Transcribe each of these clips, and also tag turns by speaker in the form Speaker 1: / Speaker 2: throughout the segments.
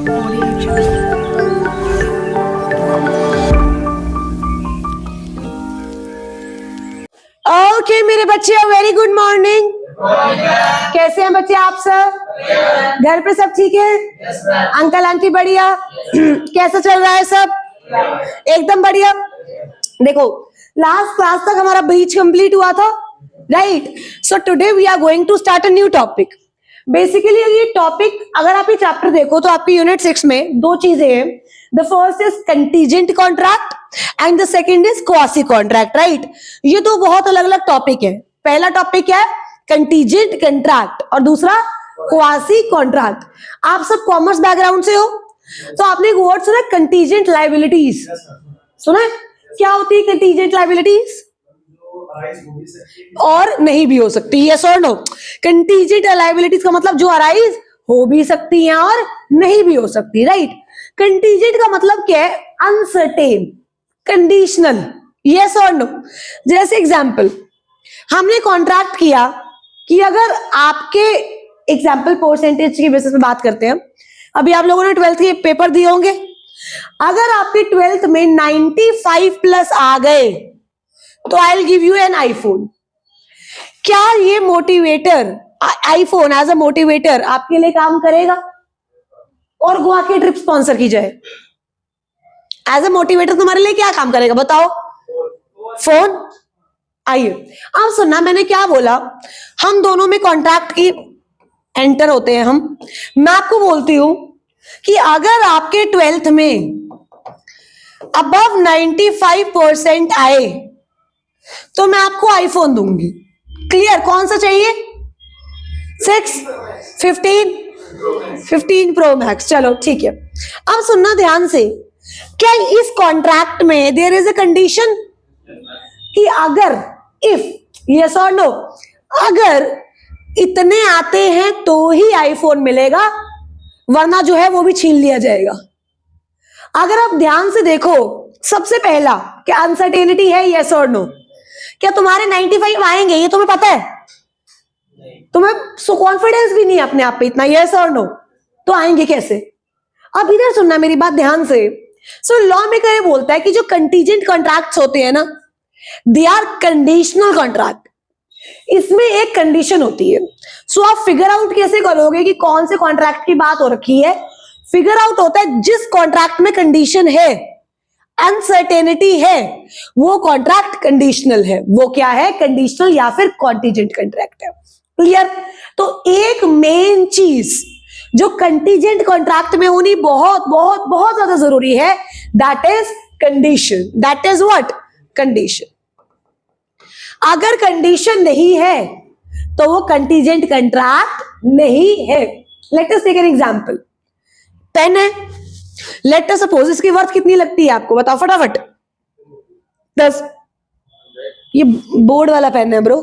Speaker 1: Okay मेरे बच्चे, very good morning. कैसे हैं बच्चे आप सब? घर पे सब ठीक है? अंकल आंटी बढ़िया? कैसा चल रहा है सब? एकदम बढ़िया। देखो, लास्ट क्लास तक हमारा ब्रीच कंप्लीट हुआ था, right? So today we are going to start a new topic. Basically ये टॉपिक, अगर आप ये चैप्टर देखो तो आपकी यूनिट 6 में दो चीजें हैं। The first is contingent contract and the second is quasi contract, right? ये दो बहुत अलग अलग टॉपिक है। पहला टॉपिक क्या है? कंटीजेंट कॉन्ट्रैक्ट, और दूसरा क्वासी कॉन्ट्रैक्ट। आप सब कॉमर्स बैकग्राउंड से हो तो आपने एक वर्ड सुना, कंटीजेंट लायबिलिटीज। सुना है? क्या होती है कंटीजेंट लायबिलिटीज? और नहीं भी हो सकती, यस और नो? कंटीजेंट लायबिलिटीज का मतलब जो अराइज हो भी सकती हैं और नहीं भी हो सकती, राइट? कंटीजेंट का मतलब क्या है? अनसर्टेन, कंडीशनल, यस और नो? जैसे एग्जांपल, हमने कॉन्ट्रैक्ट किया कि अगर आपके, एग्जांपल परसेंटेज की बेसिस पे बात करते हैं, अभी आप लोगों ने 12th के पेपर दिए होंगे। अगर आपके 12th में 95 प्लस आ गए तो I will give you an iPhone. क्या ये motivator, iPhone as a motivator आपके लिए काम करेगा? और गोवा की ट्रिप स्पॉन्सर की जाए, एज अ मोटिवेटर तुम्हारे लिए क्या काम करेगा बताओ? फोन। आइए अब सुनना, मैंने क्या बोला। हम दोनों में कॉन्ट्रैक्ट की एंटर होते हैं हम। मैं आपको बोलती हूं कि अगर आपके 12th में अबव 95% आए तो मैं आपको आईफोन दूंगी। क्लियर? कौन सा चाहिए? 6, 15 प्रो मैक्स। चलो ठीक है। अब सुनना ध्यान से, क्या इस कॉन्ट्रैक्ट में देयर इज अ कंडीशन कि अगर, इफ, यस और नो, अगर इतने आते हैं तो ही आईफोन मिलेगा, वरना जो है वो भी छीन लिया जाएगा। अगर आप ध्यान से देखो, सबसे पहला क्या अनसर्टेनिटी है, यस और नो? क्या तुम्हारे 95 आएंगे ये तुम्हें पता है? तुम्हें सो कॉन्फिडेंस भी नहीं अपने आप पे इतना, यस और नो? तो आएंगे कैसे? अब इधर सुनना मेरी बात ध्यान से। सो लॉ में क्या बोलता है कि जो कंटीजेंट कॉन्ट्रैक्ट्स होते हैं ना, दे आर कंडीशनल कॉन्ट्रैक्ट। इसमें एक कंडीशन होती है। सो आप फिगर आउट कैसे करोगे कि कौन से कॉन्ट्रैक्ट की बात हो रखी है? फिगर आउट होता है जिस कॉन्ट्रैक्ट में कंडीशन है, अनसर्टेनिटी है, वो कॉन्ट्रैक्ट कंडीशनल है। वो क्या है? कंडीशनल या फिर कॉन्टीजेंट कॉन्ट्रैक्ट है। क्लियर? तो एक मेन चीज जो कंटीजेंट कॉन्ट्रैक्ट में होनी बहुत बहुत बहुत ज्यादा जरूरी है, that is condition. That is what? Condition. अगर कंडीशन नहीं है तो वो कंटीजेंट कॉन्ट्रैक्ट नहीं है। Let us take an example. Pen है, लेट अस सपोज, इसकी वर्थ कितनी लगती है आपको बताओ फटाफट? 10। ये बोर्ड वाला पेन है ब्रो,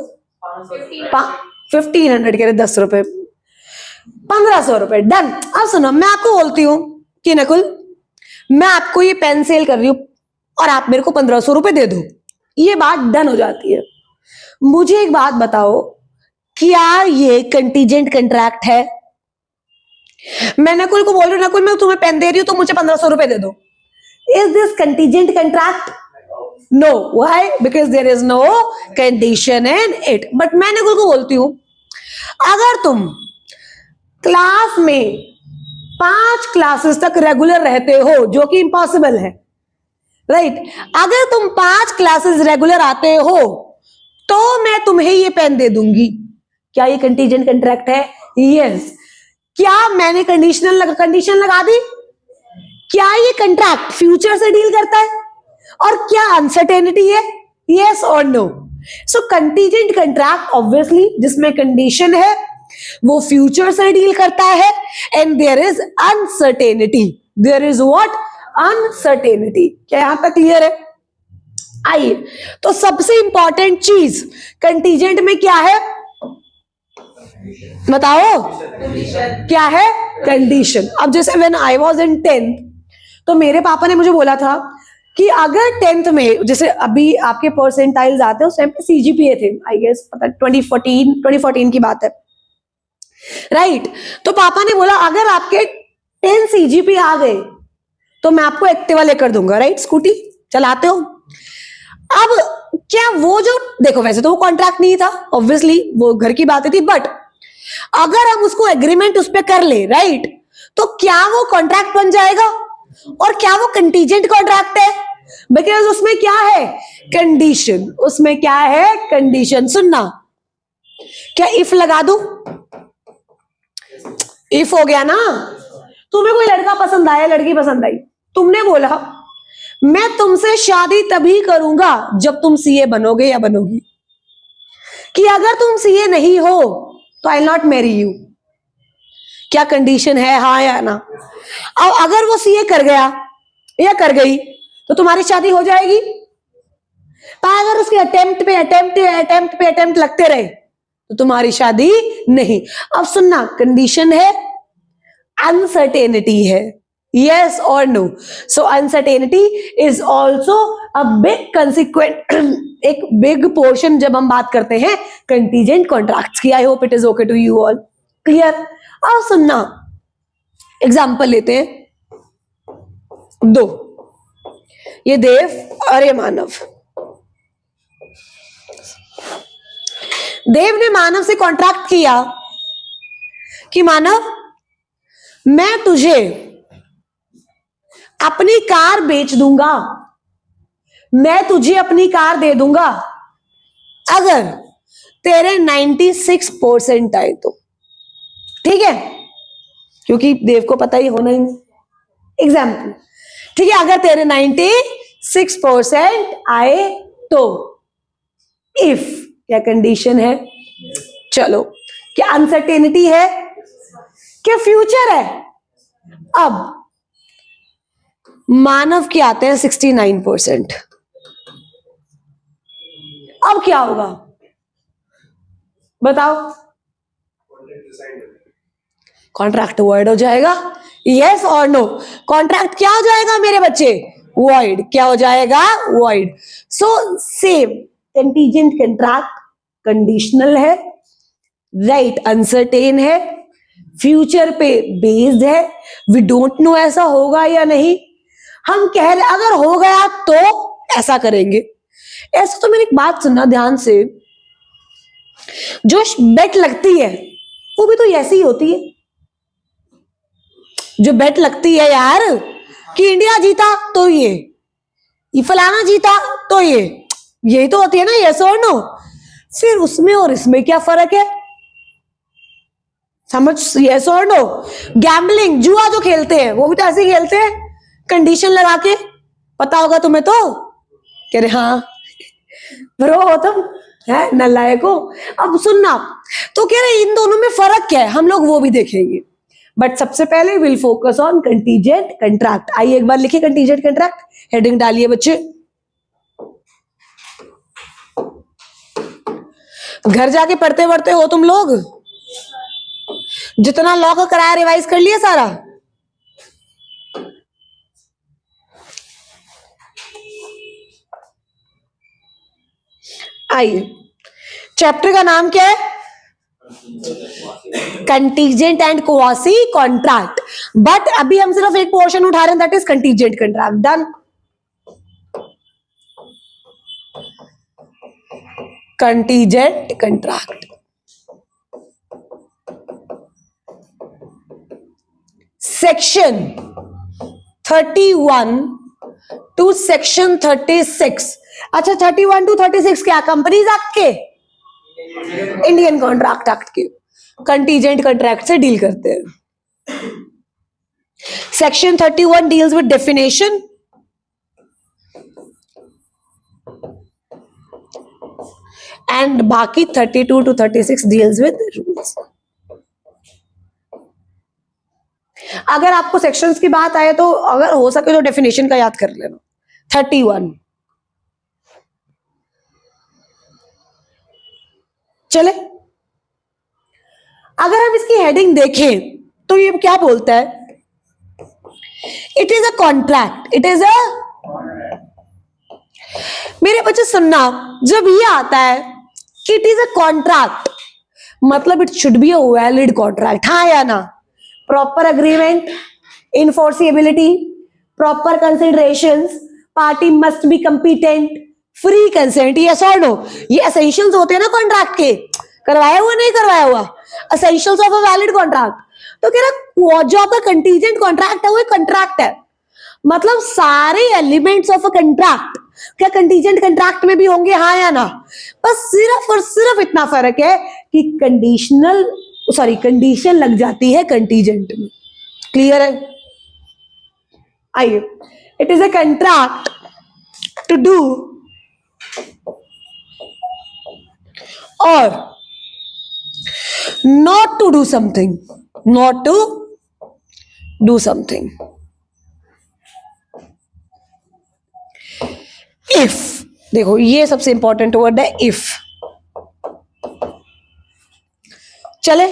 Speaker 1: 1500 कह रहे, 10 रुपए, 1500 रुपए। डन। अब सुनो, मैं आपको बोलती हूं कि नकुल, मैं आपको ये पेन सेल कर रही हूं और आप मेरे को 1500 रुपए दे दो। ये बात डन हो जाती है। मुझे एक बात बताओ, क्या ये कंटीजेंट कॉन्ट्रैक्ट है? मैं नकुल को बोल रही हूँ, नकुल मैं तुम्हें पेन दे रही हूं तो मुझे 1500 रुपए दे दो। Is this contingent contract? No. Why? Because there is no condition in it. But मैं नकुल को बोलती हूं, अगर तुम क्लास में 5 क्लासेस तक रेगुलर रहते हो, जो कि इम्पॉसिबल है, राइट? अगर तुम 5 क्लासेस रेगुलर आते हो तो मैं तुम्हें ये पेन दे दूंगी। क्या ये कंटीजेंट कॉन्ट्रैक्ट है? यस। क्या मैंने कंडीशन लगा दी? क्या ये कॉन्ट्रैक्ट फ्यूचर से डील करता है? और क्या अनसर्टेनिटी है? यस और no? So contingent contract obviously जिसमें कंडीशन है, वो फ्यूचर से डील करता है, and there is uncertainty. There is what? Uncertainty. क्या यहां तक क्लियर है? आइए, तो सबसे इंपॉर्टेंट चीज कंटीजेंट में क्या है बताओ? क्या है? कंडीशन। अब जैसे when I was in 10th, तो मेरे पापा ने मुझे बोला था कि अगर 10th में, जैसे अभी आपके परसेंटाइल्स आते हैं, उस टाइम पे सीजीपीए थे, आई गेस पता 2014 की बात है, राइट? तो पापा ने बोला अगर आपके 10 CGP आ गए तो मैं आपको एक्टिवा लेकर दूंगा, राइट? स्कूटी चलाते हो। अब क्या वो जो, देखो वैसे तो वो कॉन्ट्रैक्ट नहीं था, ऑब्वियसली वो घर की बातें थी, बट अगर हम उसको एग्रीमेंट उस पर कर ले, राइट, तो क्या वो कॉन्ट्रैक्ट बन जाएगा? और क्या वो कंटीजेंट कॉन्ट्रैक्ट है? बिकॉज उसमें क्या है? कंडीशन। उसमें क्या है? कंडीशन। सुनना, क्या इफ लगा दूं? इफ हो गया ना। तुम्हें कोई लड़का पसंद आया, लड़की पसंद आई, तुमने बोला मैं तुमसे शादी तभी करूंगा जब तुम सीए बनोगे या बनोगी, कि अगर तुम सीए नहीं हो तो आई नॉट मैरी यू। क्या कंडीशन है? हाँ या ना? अब अगर वो सीए कर गया या कर गई तो तुम्हारी शादी हो जाएगी। पर अगर उसके अटेम्प्ट लगते रहे तो तुम्हारी शादी नहीं। अब सुनना, कंडीशन है, अनसर्टेनिटी है, yes or no. So uncertainty is also a big consequent एक big portion जब हम बात करते हैं contingent contracts की। I hope it is okay to you all. Clear? अब सुनना, एग्जाम्पल लेते हैं दो, ये देव और ये मानव। देव ने मानव से कॉन्ट्रैक्ट किया कि मानव, मैं तुझे अपनी कार बेच दूंगा, मैं तुझे अपनी कार दे दूंगा अगर तेरे 96% आए तो। ठीक है? क्योंकि देव को पता ही होना ही नहीं। एग्जाम्पल, ठीक है, अगर तेरे 96% आए तो। इफ क्या कंडीशन है? चलो, क्या अनसर्टेनिटी है? क्या फ्यूचर है? अब मानव के आते हैं 69%। अब क्या होगा बताओ? कॉन्ट्रैक्ट वॉइड हो जाएगा, यस और नो? कॉन्ट्रैक्ट क्या हो जाएगा मेरे बच्चे? वॉइड। क्या हो जाएगा? Void. So same, contingent contract conditional है, राइट, अनसर्टेन है, फ्यूचर पे बेस्ड है, वी डोंट नो ऐसा होगा या नहीं। हम कह रहे अगर हो गया तो ऐसा करेंगे। ऐसा तो मेरी एक बात सुनना ध्यान से, जो बेट लगती है वो भी तो ऐसी ही होती है। जो बेट लगती है यार कि इंडिया जीता तो ये फलाना जीता तो यही तो होती है ना, यस और नो। फिर उसमें और इसमें क्या फर्क है? समझ, यस और नो। गैम्बलिंग, जुआ जो खेलते हैं वो भी तो ऐसे खेलते हैं, कंडीशन लगा के। पता होगा तुम्हें तो। कह रहे हाँ ब्रो हो तुम, है नालायक हो। अब सुनना, तो कह रहे इन दोनों में फर्क क्या है, हम लोग वो भी देखेंगे। बट सबसे पहले will focus on contingent contract. आइए एक बार लिखिए कंटीजेंट कंट्रैक्ट, हेडिंग डालिए बच्चे। घर जाके पढ़ते पढ़ते हो तुम लोग? जितना लॉ का कराया रिवाइज कर लिया सारा? आइए, चैप्टर का नाम क्या है? Contingent and quasi contract. But अभी हम सिर्फ एक पोर्शन उठा रहे हैं, that is contingent contract. Done. Contingent contract, section 31 to section 36। अच्छा, 31 टू 36 क्या? कंपनीज एक्ट के, इंडियन कॉन्ट्रैक्ट एक्ट के कंटीजेंट कॉन्ट्रैक्ट से डील करते हैं। Section 31 deals with definition, and बाकी 32 टू 36 डील्स विद रूल्स। अगर आपको सेक्शंस की बात आए तो अगर हो सके तो डेफिनेशन का याद कर लेना। 31 चले। अगर हम इसकी हेडिंग देखें तो ये क्या बोलता है? It is a contract, it is अ, मेरे बच्चे सुनना, जब ये आता है कि इट इज अ कॉन्ट्रैक्ट, मतलब it should be a valid contract. हाँ या ना? Proper agreement, enforceability, proper considerations, party must be competent, free consent, yes or no? ये essentials होते हैं ना कॉन्ट्रैक्ट के, करवाया हुआ नहीं करवाया हुआ, essentials of a valid contract। तो कह रहा जो आपका कंटीजेंट कॉन्ट्रैक्ट है वो कंट्रैक्ट है, मतलब सारे एलिमेंट्स ऑफ अ कंट्रैक्ट क्या कंटीजेंट कंट्रैक्ट में भी होंगे, हाँ या ना? बस सिर्फ और सिर्फ इतना फर्क है कि कंडीशन लग जाती है कंटीजेंट में। क्लियर है? आइए, it is a contract to do or not to do something, not to do something. If, देखो ये सबसे इंपॉर्टेंट वर्ड है if। चले,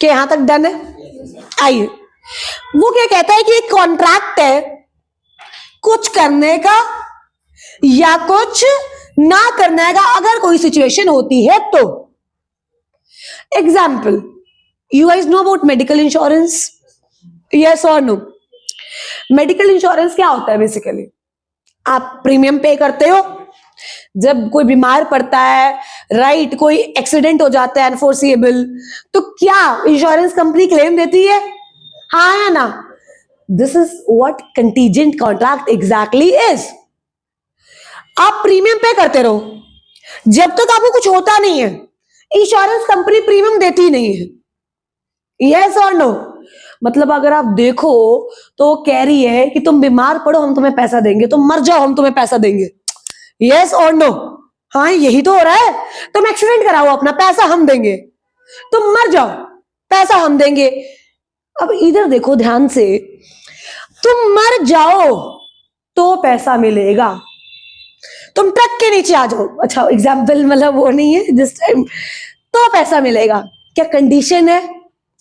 Speaker 1: क्या यहां तक डन है? आइए, वो क्या कहता है कि एक कॉन्ट्रैक्ट है कुछ करने का या कुछ ना करने का अगर कोई सिचुएशन होती है तो। Example, you guys know about medical insurance, yes और नो? मेडिकल इंश्योरेंस क्या होता है? बेसिकली आप प्रीमियम पे करते हो जब कोई बीमार पड़ता है, राइट, कोई एक्सीडेंट हो जाता है अनफोर्सिएबल, तो क्या इंश्योरेंस कंपनी क्लेम देती है, हाँ या ना? This is what contingent contract exactly is. आप प्रीमियम पे करते रहो, जब तक आपको कुछ होता नहीं है इंश्योरेंस कंपनी प्रीमियम देती नहीं है, यस और नो? मतलब अगर आप देखो तो कह रही है कि तुम बीमार पड़ो हम तुम्हें पैसा देंगे, तुम मर जाओ हम तुम्हें पैसा देंगे, यस और नो? हाँ, यही तो हो रहा है। तुम एक्सीडेंट कराओ अपना, पैसा हम देंगे, तुम मर जाओ पैसा हम देंगे। अब इधर देखो ध्यान से, तुम मर जाओ तो पैसा मिलेगा, तुम ट्रक के नीचे आ जाओ, अच्छा एग्जाम्पल मतलब वो नहीं है जिस टाइम, तो पैसा मिलेगा। क्या कंडीशन है,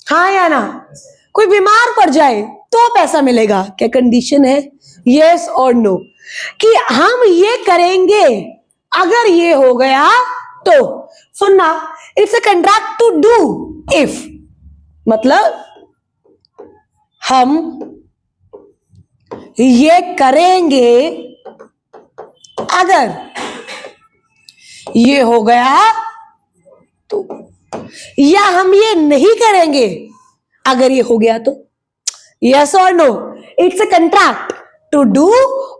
Speaker 1: हाँ या ना? कोई बीमार पड़ जाए तो पैसा मिलेगा, क्या कंडीशन है, यस और नो? कि हम ये करेंगे अगर ये हो गया तो। सुनना, it's a contract to do if, मतलब हम ये करेंगे अगर ये हो गया तो, या हम ये नहीं करेंगे अगर ये हो गया तो, यस और no? It's a contract to do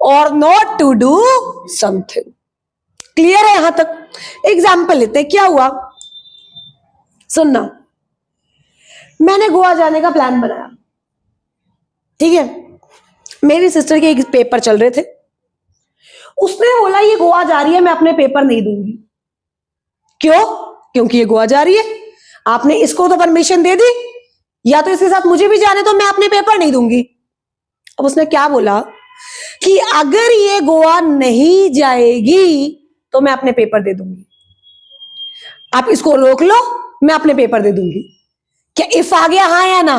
Speaker 1: और not to do something. Clear है यहां तक? एग्जाम्पल लेते, क्या हुआ सुनना, मैंने गोवा जाने का प्लान बनाया, ठीक है, मेरी सिस्टर के एक पेपर चल रहे थे, उसने बोला ये गोवा जा रही है, मैं अपने पेपर नहीं दूंगी। क्यों? क्योंकि ये गोवा जा रही है, आपने इसको तो परमिशन दे दी, या तो इसके साथ मुझे भी जाने तो मैं अपने पेपर नहीं दूंगी। अब उसने क्या बोला कि अगर ये गोवा नहीं जाएगी तो मैं अपने पेपर दे दूंगी, आप इसको रोक लो, मैं अपने पेपर दे दूंगी। क्या इफ आ गया, हाँ या ना?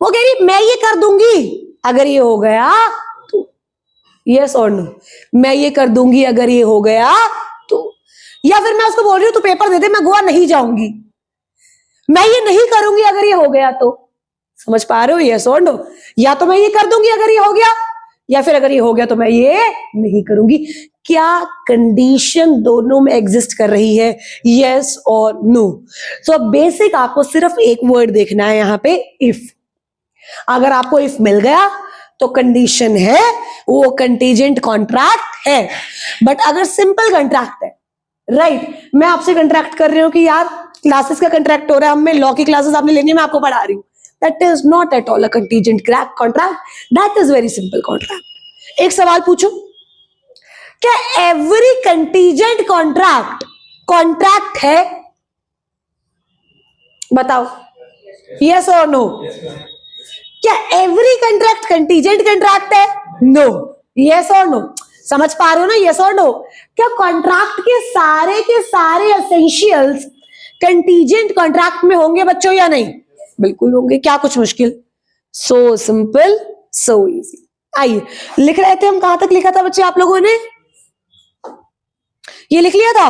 Speaker 1: वो कह रही मैं ये कर दूंगी अगर ये हो गया तो, यस और नो? मैं ये कर दूंगी अगर ये हो गया तो, या फिर मैं उसको बोल रही हूं तू पेपर दे दे, मैं गोवा नहीं जाऊंगी, मैं ये नहीं करूंगी अगर ये हो गया तो। समझ पा रहे हो, यस और नो? या तो मैं ये कर दूंगी अगर ये हो गया, या फिर अगर ये हो गया तो मैं ये नहीं करूंगी। क्या कंडीशन दोनों में एग्जिस्ट कर रही है, यस और नो? सो बेसिक आपको सिर्फ एक वर्ड देखना है यहां पे, इफ। अगर आपको इफ मिल गया तो कंडीशन है, वो कंटीजेंट कॉन्ट्रैक्ट है। बट अगर सिंपल कॉन्ट्रैक्ट है, राइट, मैं आपसे कॉन्ट्रैक्ट कर रही हूं कि यार क्लासेस का कॉन्ट्रैक्ट हो रहा है, हमें लॉ की क्लासेस आपने लेनी है, मैं आपको पढ़ा रही हूं, that is not at all a contingent contract, that is very simple contract. एक सवाल पूछूं, क्या एवरी कंटीजेंट कॉन्ट्रैक्ट है? बताओ, यस और नो? क्या एवरी कॉन्ट्रैक्ट कंटीजेंट कॉन्ट्रैक्ट है? नो, यस और नो? समझ पा रहे हो ना, यस और नो? क्या कॉन्ट्रैक्ट के सारे एसेंशियल्स कंटीजेंट कॉन्ट्रैक्ट में होंगे बच्चों या नहीं? बिल्कुल होंगे। क्या कुछ मुश्किल? So simple, so easy. आइए लिख रहे थे हम, कहां तक लिखा था बच्चे आप लोगों ने? ये लिख लिया था?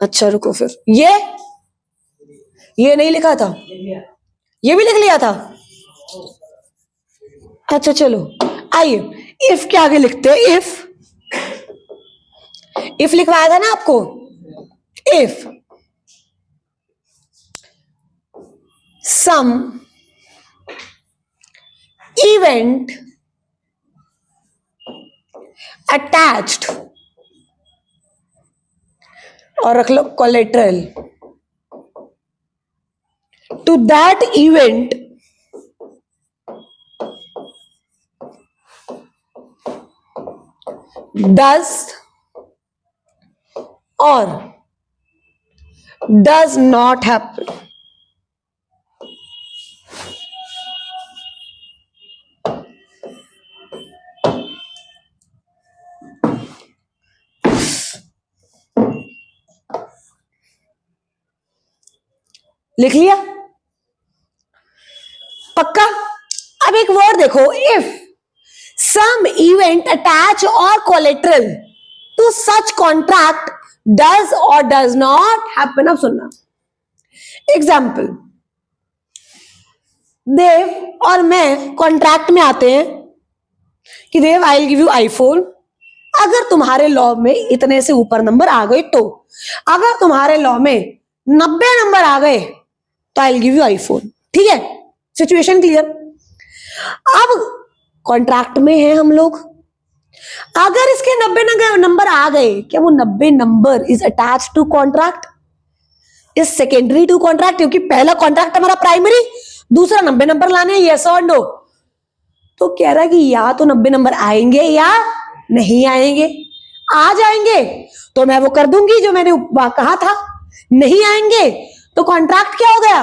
Speaker 1: अच्छा रुको, फिर ये नहीं लिखा था, ये भी लिख लिया था? अच्छा चलो आइए, इफ के आगे लिखते हैं, इफ लिखवाया था ना आपको। इफ सम इवेंट अटैच्ड, और रख लो collateral, to that event does or does not happen, लिख लिया पक्का? अब एक वर्ड देखो, if some event attach or collateral to such contract does or does not happen. अब सुनना एग्जाम्पल, देव और मैं कॉन्ट्रैक्ट में आते हैं कि Dev I will give you iPhone अगर तुम्हारे लॉ में इतने से ऊपर नंबर आ गए तो, अगर तुम्हारे लॉ में 90 नंबर आ गए तो I will give you iPhone. ठीक है, सिचुएशन क्लियर? अब कॉन्ट्रैक्ट में है हम लोग, अगर इसके 90 नंबर आ गए, क्या वो 90 number is attach to contract, is secondary to contract? क्योंकि पहला कॉन्ट्रैक्ट हमारा प्राइमरी, दूसरा 90 नंबर लाने हैं, यस और नो। तो कह रहा है कि या तो 90 नंबर आएंगे या नहीं आएंगे। आ जाएंगे तो मैं वो कर दूंगी जो मैंने कहा था, नहीं आएंगे तो कॉन्ट्रैक्ट क्या हो गया?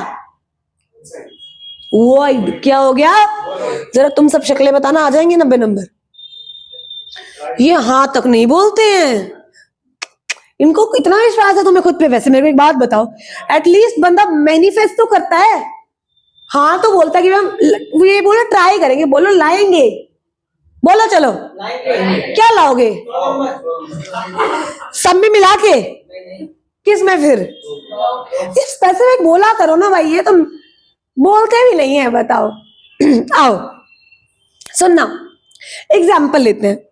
Speaker 1: वॉइड। क्या हो गया? जरा तुम सब शक्लें बताना, आ जाएंगे 90 नंबर? ये हाँ तक नहीं बोलते हैं, इनको इतना विश्वास है तुम्हें खुद पे। वैसे मेरे को एक बात बताओ, एटलीस्ट बंदा मैनिफेस्ट तो करता है, हाँ तो बोलता है कि हम ये बोलो ट्राई करेंगे, बोलो लाएंगे, बोलो चलो क्या लाओगे? सब में मिला के? किस में फिर? स्पेसिफिक बोला करो ना भाई, ये तो बोलते भी नहीं है, बताओ। आओ सुनना, एग्जाम्पल लेते हैं।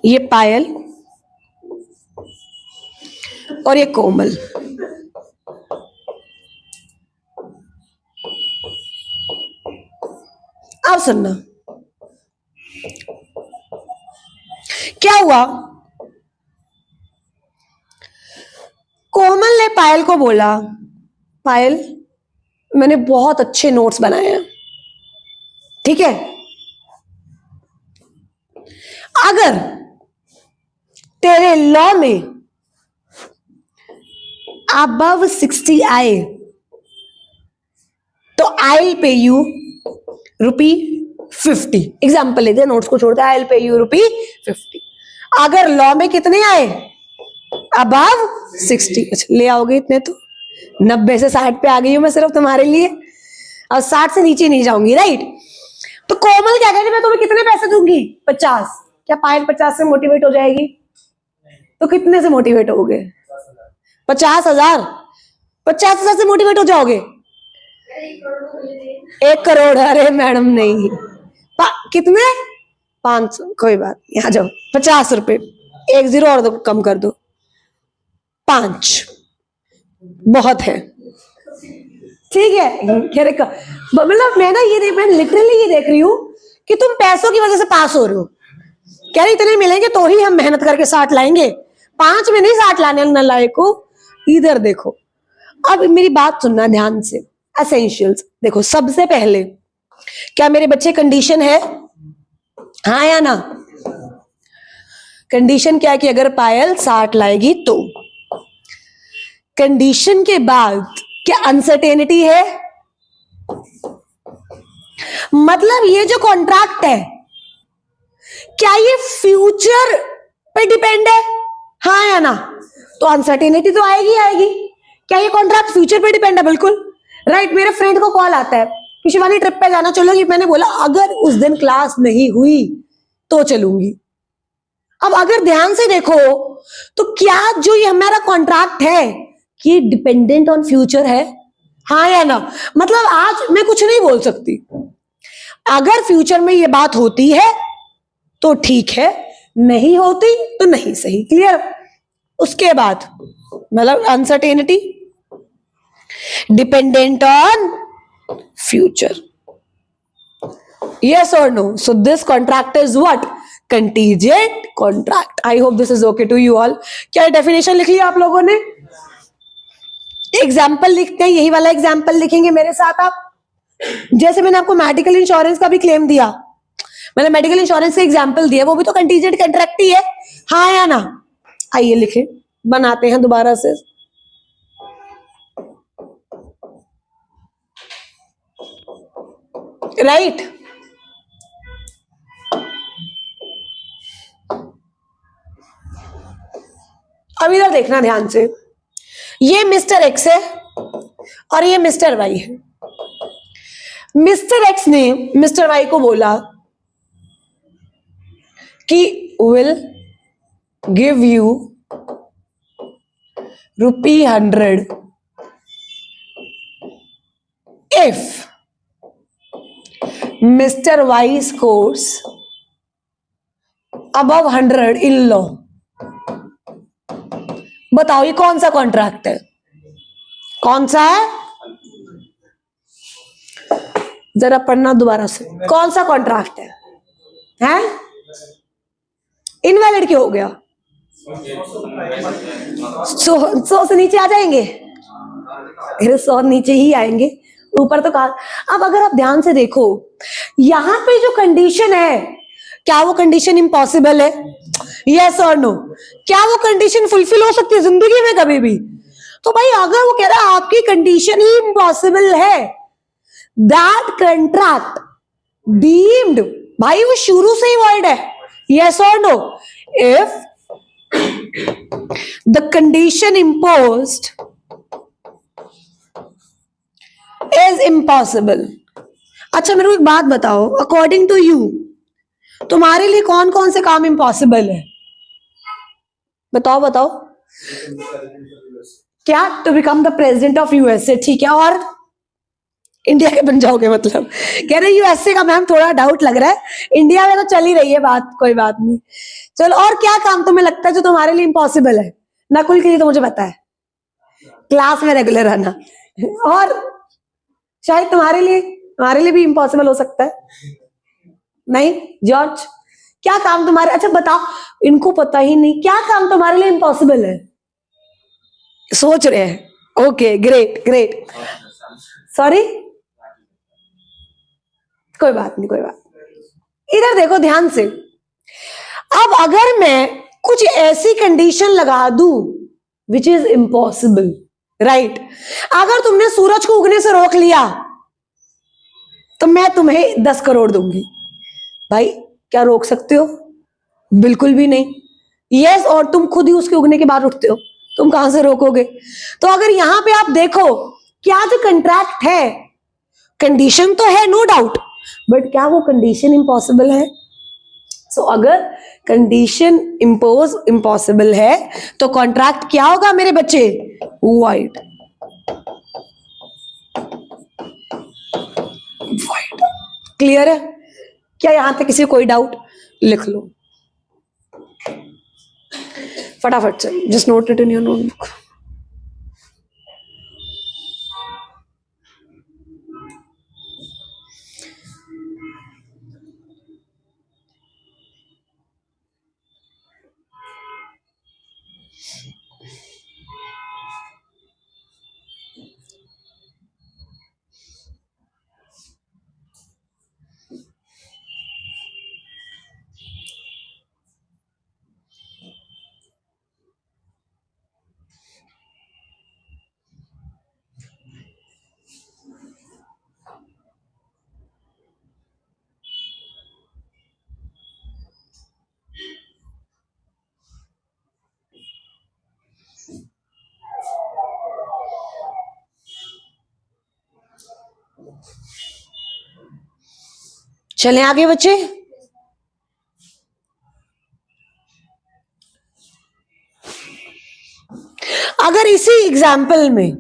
Speaker 1: ये पायल और ये कोमल, अब सुनना क्या हुआ। कोमल ने पायल को बोला, पायल मैंने बहुत अच्छे नोट्स बनाए हैं, ठीक है, अगर तेरे लॉ में अबव 60 आए तो I will pay you ₹50। Example लेते हैं, नोट्स को छोड़ते हैं, आई विल पे यू ₹50। अगर लॉ में कितने आए? अबव 60। अच्छा ले आओगे इतने तो, 90 से 60 पे आ गई हूं मैं सिर्फ तुम्हारे लिए, और 60 से नीचे नहीं जाऊंगी, राइट? तो कोमल क्या कह रही, मैं तुम्हें कितने पैसे दूंगी? 50। क्या पायल 50 से मोटिवेट हो जाएगी? तो कितने से मोटिवेट होगे? 50,000। 50,000 से मोटिवेट हो जाओगे? 1 करोड़? अरे मैडम नहीं, कितने? 500। कोई बात नहीं, आ जाओ, 50 रुपए, 1 0 और दो, कम कर दो, 5 बहुत है, ठीक है। मतलब मैं ना मैं लिटरली ये देख रही हूँ कि तुम पैसों की वजह से पास हो रहे हो। कह रही इतने मिलेंगे तो ही हम मेहनत करके 60 लाएंगे, 5 में नहीं 60 लाने नालायक को। इधर देखो, अब मेरी बात सुनना ध्यान से, एसेंशियल्स देखो। सबसे पहले, क्या मेरे बच्चे कंडीशन है, हाँ या ना? कंडीशन क्या है कि अगर पायल 60 लाएगी तो। कंडीशन के बाद क्या अनसर्टेनिटी है? मतलब ये जो कॉन्ट्रैक्ट है, क्या ये फ्यूचर पे डिपेंड है, हाँ या ना? तो अनसर्टेनिटी तो आएगी आएगी। क्या ये कॉन्ट्रैक्ट फ्यूचर पे डिपेंड है? बिल्कुल राइट। मेरे फ्रेंड को कॉल आता है कि शिवानी ट्रिप पे जाना चलोगी? मैंने बोला अगर उस दिन क्लास नहीं हुई तो चलूंगी। अब अगर ध्यान से देखो तो क्या जो ये हमारा कॉन्ट्रैक्ट है ये डिपेंडेंट ऑन फ्यूचर है? हाँ या ना? मतलब आज मैं कुछ नहीं बोल सकती, अगर फ्यूचर में ये बात होती है तो ठीक है, नहीं होती तो नहीं। सही, क्लियर। उसके बाद मतलब uncertainty dependent on future, yes or no? So this contract is what? Contingent contract. I hope this is okay to you all. क्या डेफिनेशन लिख लिया आप लोगों ने? एग्जाम्पल लिखते हैं, यही वाला एग्जाम्पल लिखेंगे मेरे साथ आप। जैसे मैंने आपको मेडिकल इंश्योरेंस का भी क्लेम दिया, मैंने मेडिकल इंश्योरेंस का एग्जाम्पल दिया, वो भी तो कंटीजेंट कॉन्ट्रैक्ट ही है, हाँ या ना? आइए लिखे, बनाते हैं दोबारा से। राइट अब इधर देखना ध्यान से, ये मिस्टर एक्स है और ये मिस्टर वाई है। मिस्टर एक्स ने मिस्टर वाई को बोला कि will give you ₹100 if mister Y scores above 100 in law. बताओ ये कौन सा कॉन्ट्रैक्ट है? कौन सा है? जरा पढ़ना दोबारा से, कौन सा कॉन्ट्रैक्ट है? हैं? इनवैलिड क्यों हो गया? सौ से नीचे आ जाएंगे, 100 नीचे ही आएंगे, ऊपर तो कहा। अब अगर आप ध्यान से देखो यहां पे जो कंडीशन है, क्या वो कंडीशन इम्पॉसिबल है? यस और नो? क्या वो कंडीशन फुलफिल हो सकती है जिंदगी में कभी भी? तो भाई अगर वो कह रहा है आपकी कंडीशन ही इम्पॉसिबल है, दैट कंट्रैक्ट डीम्ड, भाई वो शुरू से ही वर्ड है। यस और no? If the condition imposed is impossible. अच्छा मेरे को एक बात बताओ, अकॉर्डिंग टू यू तुम्हारे लिए कौन कौन से काम इम्पॉसिबल है? बताओ बताओ। क्या? To become the president of USA, ठीक है, और इंडिया के बन जाओगे मतलब? कह रहे यूएसए का मैम थोड़ा डाउट लग रहा है, इंडिया में तो चल ही रही है बात, कोई बात नहीं। चलो, और क्या काम तुम्हें लगता है जो तुम्हारे लिए इम्पॉसिबल है? नकुल के लिए तो मुझे पता है, क्लास में रेगुलर आना, और शायद तुम्हारे लिए भी इम्पॉसिबल हो सकता है। नहीं जॉर्ज, क्या काम तुम्हारे, अच्छा बताओ, इनको पता ही नहीं क्या काम तुम्हारे लिए इम्पॉसिबल है? सोच रहे हैं, ओके ग्रेट ग्रेट। सॉरी, कोई बात नहीं कोई बात नहीं। इधर देखो ध्यान से, अब अगर मैं कुछ ऐसी कंडीशन लगा दूं विच इज इम्पॉसिबल, राइट? अगर तुमने सूरज को उगने से रोक लिया तो मैं तुम्हें 10 करोड़ दूंगी। भाई क्या रोक सकते हो? बिल्कुल भी नहीं। यस, और तुम खुद ही उसके उगने के बाद उठते हो, तुम कहां से रोकोगे? तो अगर यहां पे आप देखो, क्या जो कंट्रैक्ट है, कंडीशन तो है नो डाउट, बट क्या वो कंडीशन इम्पॉसिबल है? सो अगर कंडीशन इम्पोज इम्पॉसिबल है तो कॉन्ट्रैक्ट क्या होगा मेरे बच्चे? वाइड। वाइड, क्लियर है? क्या यहां तक किसी को कोई डाउट? लिख लो फटाफट से, just note it in your notebook. चलें आगे बच्चे। अगर इसी एग्जाम्पल में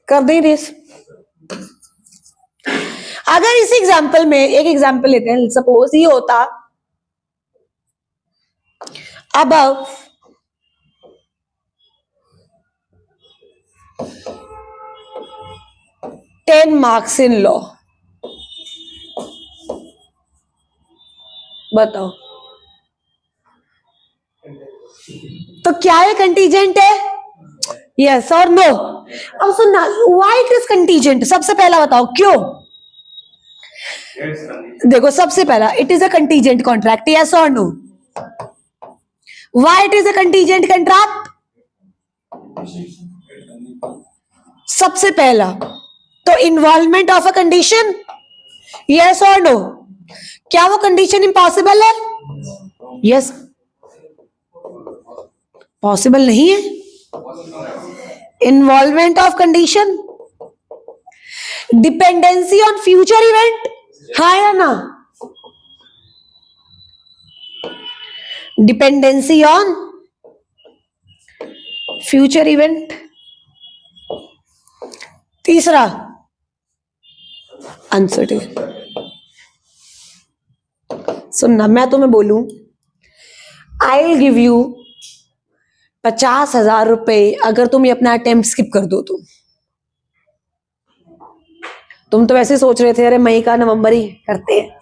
Speaker 1: कर दें रेस, अगर इसी एग्जाम्पल में एक एग्जाम्पल लेते हैं, सपोज ये होता above 10 marks in law, बताओ तो क्या ये कंटीजेंट है? यस और नो? अब सुनना, व्हाई इट इज कंटीजेंट, सबसे पहला बताओ क्यों? देखो सबसे पहला, it is a contingent contract, yes और no? Why it is a contingent contract? सबसे पहला तो involvement of a condition, yes और नो? क्या वो कंडीशन इम्पॉसिबल है? यस, पॉसिबल नहीं है। Involvement of condition, dependency on future event, हाँ या ना? Dependency on future event. तीसरा अनसर्टेन। सुनना, मैं तुम्हें बोलूं आई विल गिव यू 50,000 रुपए अगर तुम ये अपना अटेम्प्ट स्किप कर दो तो। तुम तो वैसे सोच रहे थे अरे मई का नवंबर ही करते हैं,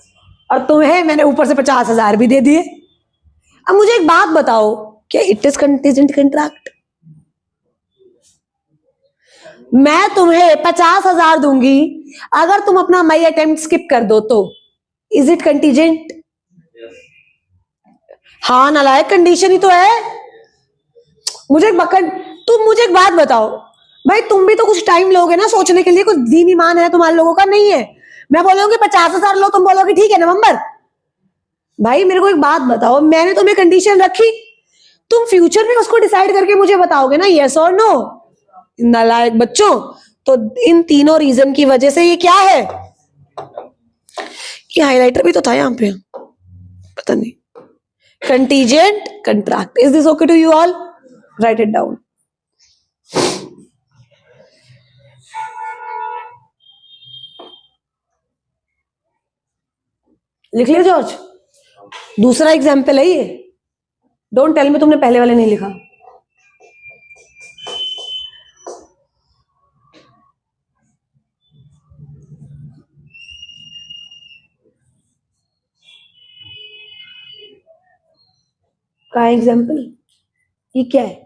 Speaker 1: और तुम्हें मैंने ऊपर से 50,000 भी दे दिए। अब मुझे एक बात बताओ, क्या इट इज कंटीजेंट कॉन्ट्रैक्ट? मैं तुम्हें 50,000 दूंगी अगर तुम अपना मई अटेम्प्ट स्किप कर दो तो, इज इट कंटीजेंट? हाँ नालायक, कंडीशन ही तो है। तुम मुझे एक बात बताओ भाई, तुम भी तो कुछ टाइम लोगे ना सोचने के लिए, कुछ दीन ईमान है तुम्हारे लोगों का नहीं है? मैं बोलूंगी 50,000 लो, तुम बोलोगे ठीक है नवंबर। भाई मेरे को एक बात बताओ, मैंने तुम्हें कंडीशन रखी, तुम फ्यूचर में उसको डिसाइड करके मुझे बताओगे ना, यस और नो? नालायक बच्चों, तो इन तीनों रीजन की वजह से ये क्या है? ये हाइलाइटर भी तो था यहाँ पे, पता नहीं। Contingent contract, is this okay to you all? Write it down. लिख लिया जॉर्ज? दूसरा एग्जाम्पल है ये, डोंट टेल मी तुमने पहले वाले नहीं लिखा। का एग्जाम्पल, ये क्या है?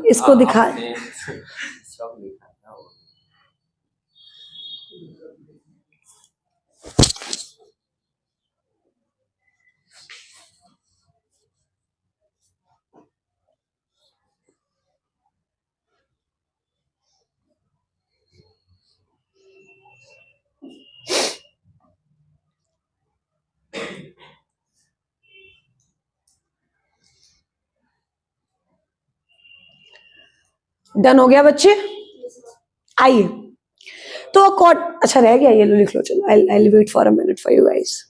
Speaker 1: इसको दिखा। डन हो गया बच्चे? आइए तो अच्छा रह गया, ये लो लिख लो, चलो I wait for a minute for you guys.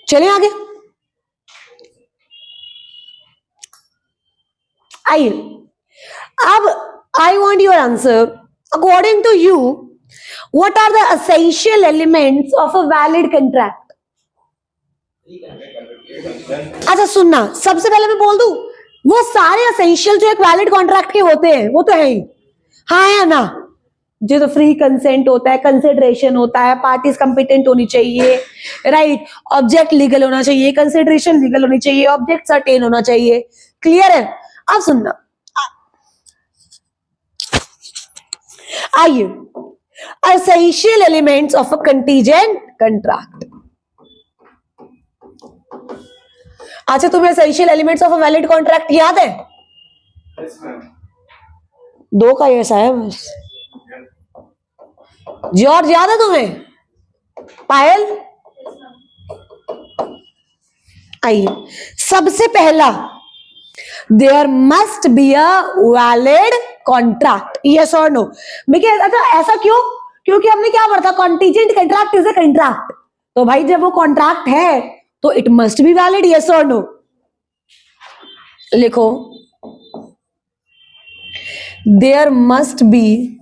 Speaker 1: चलिए आगे। आइए, अब I want your answer, according to you what are the essential elements of a valid contract? अच्छा सुनना, सबसे पहले मैं बोल दूं, वो सारे एसेंशियल जो एक वैलिड कॉन्ट्रैक्ट के होते हैं वो तो है ही, हाँ या ना? जो तो फ्री कंसेंट होता है, कंसिडरेशन होता है, पार्टीज कंपिटेंट होनी चाहिए, राइट, ऑब्जेक्ट लीगल होना चाहिए, कंसिडरेशन लीगल होनी चाहिए, ऑब्जेक्ट सर्टेन होना चाहिए, क्लियर है? अब सुनना, आइए, essential elements of a contingent contract. अच्छा तुम्हें essential elements of a valid contract याद है? दो का ऐसा है बस। जॉर्ज याद है तुम्हें? पायल आइए, सबसे पहला there must be a valid contract, yes और नो। अच्छा ऐसा क्यों? क्योंकि हमने क्या पढ़ा था, contingent contract is a contract. तो भाई जब वो कॉन्ट्रैक्ट है तो it must be valid, yes और नो। लिखो, there must be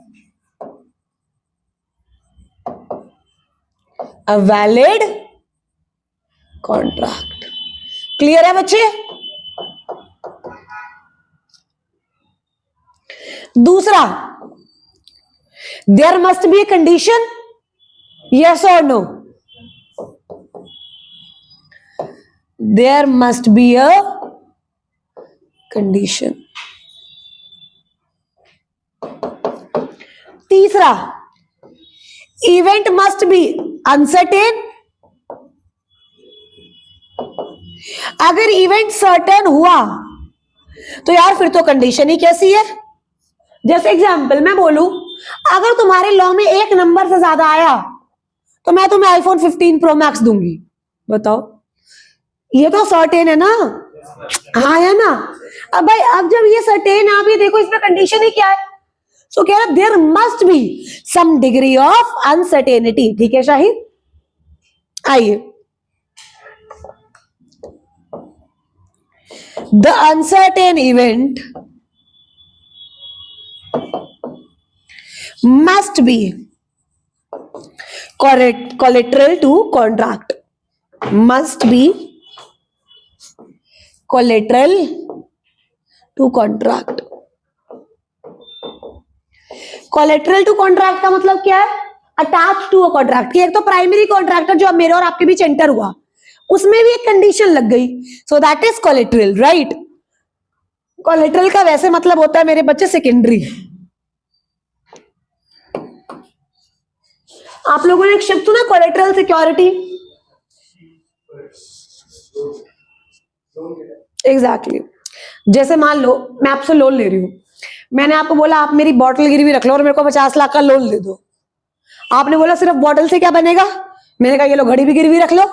Speaker 1: a valid contract. Clear है बच्चे? दूसरा, there must be a condition, yes और no. There must be a condition. तीसरा, इवेंट मस्ट बी अनसर्टेन। अगर इवेंट सर्टेन हुआ तो यार फिर तो कंडीशन ही कैसी है। जैसे एग्जांपल मैं बोलूं, अगर तुम्हारे लॉ में एक नंबर से ज्यादा आया तो मैं तुम्हें आईफोन 15 प्रो मैक्स दूंगी। बताओ, ये तो सर्टेन है ना? हाँ है ना? अब भाई अब जब ये सर्टेन आप ये देखो, इसमें कंडीशन ही क्या है? सो कह रहा there must be some degree of uncertainty. ठीक है शाहिद? आइए, the uncertain event must be collateral to contract, must be collateral to contract। collateral to contract का मतलब क्या है? Attach to a contract. एक तो प्राइमरी कॉन्ट्रैक्टर जो अब मेरे और आपके बीच एंटर हुआ, उसमें भी एक कंडीशन लग गई, so that is collateral, right? Collateral का वैसे मतलब होता है मेरे बच्चे सेकेंडरी। आप लोगों ने एक शब्द सुना कोलेटरल सिक्योरिटी? एग्जैक्टली। जैसे मान लो मैं आपसे लोन ले रही हूं, मैंने आपको बोला आप मेरी बॉटल गिरवी रख लो और मेरे को 50 लाख का लोन दे दो। आपने बोला सिर्फ बॉटल से क्या बनेगा? मैंने कहा ये लो घड़ी भी गिरवी रख लो।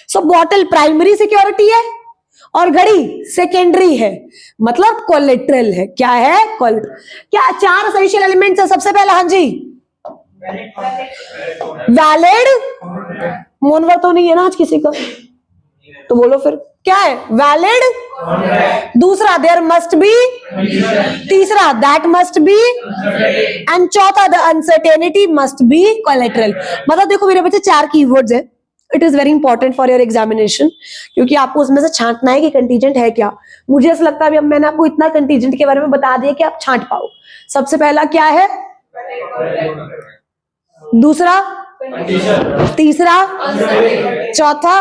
Speaker 1: सो बॉटल प्राइमरी सिक्योरिटी है और घड़ी सेकेंडरी है, मतलब कोलेटरल है। क्या है? कोलेटरल। क्या 4 एसेंशियल एलिमेंट्स है? सबसे पहला, हाँ जी, वैलिड। मोनवर तो नहीं है ना आज किसी का? तो बोलो फिर क्या है? वैलिड। दूसरा, देयर मस्ट बी। तीसरा, दैट मस्ट बी। एंड चौथा, the uncertainty must be collateral. मतलब देखो मेरे बच्चे 4 कीवर्ड्स है। It is very important for your examination, क्योंकि आपको उसमें से छांटना है कि कंटीजेंट है क्या। मुझे ऐसा लगता है अब मैंने आपको इतना कंटीजेंट के बारे में बता दिया कि आप छांट पाओ। सबसे पहला क्या है? दूसरा, तीसरा, चौथा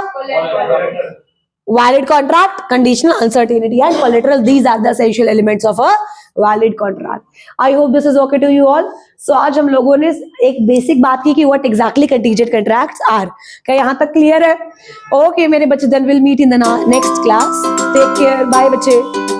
Speaker 1: valid contract, conditional, uncertainty and collateral. These are the essential elements of a valid contract. I hope this is okay to you all. So आज हम लोगों ने एक बेसिक बात की कि what exactly contingent contracts are. क्या यहाँ तक क्लियर है? ओके मेरे बच्चे, then will meet in the next class. Take care, bye बच्चे।